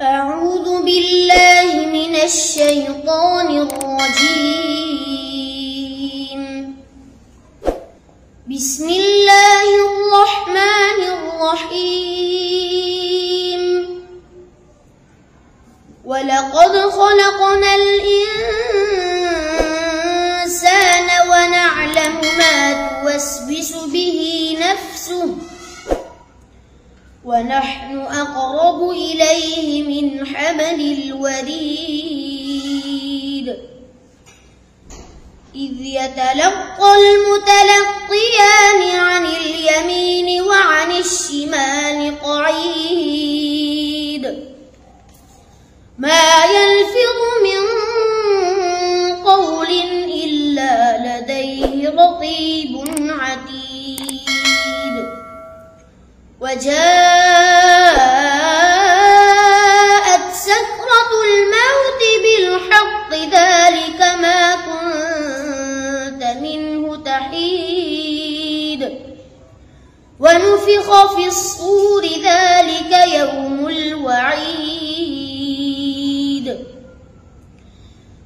أعوذ بالله من الشيطان الرجيم. بسم الله الرحمن الرحيم. ولقد خلقنا الإنسان ونعلم ما توسوس به نفسه ونحن أقرب إليه من حبل الوريد. إذ يتلقى المتلقيان عن اليمين وعن الشمال قعيد. ما يلفظ من قول إلا لديه رقيب عتيد. وجاءت سكرة الموت بالحق ذلك ما كنت منه تحيد. ونفخ في الصور ذلك يوم الوعيد.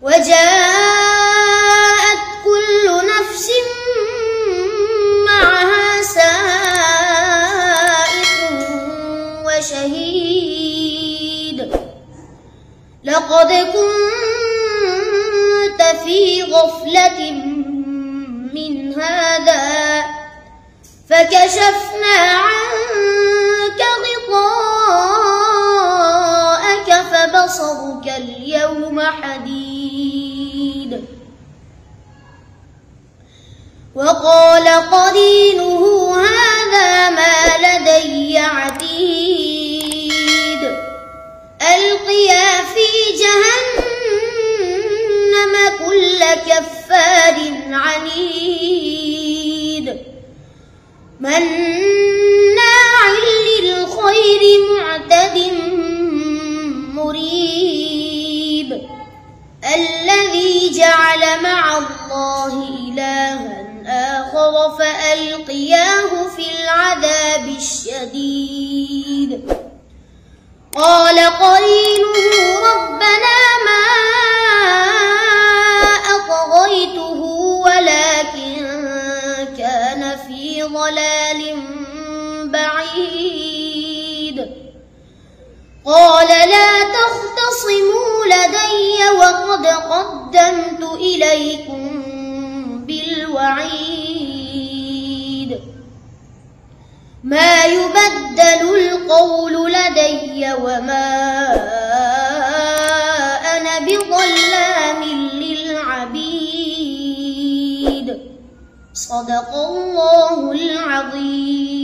وجاءت كل نفس معها شهيد. لقد كنت في غفلة من هذا فكشفنا عنك غطاءك فبصرك اليوم حديد. وقال قرينه هذا ما لدي عتيد. ألقيا في جهنم كل كفار عنيد. مناع للخير معتد مريب. الذي جعل مع الله إلها آخر فألقياه في العذاب الشديد. قال قرينه ربنا ما أطغيته ولكن كان في ضلال بعيد. قال لا تختصموا لدي وقد قدمت إليكم بالوعيد. ما يبدل القول لدي وما أنا بظلام للعبيد. صدق الله العظيم.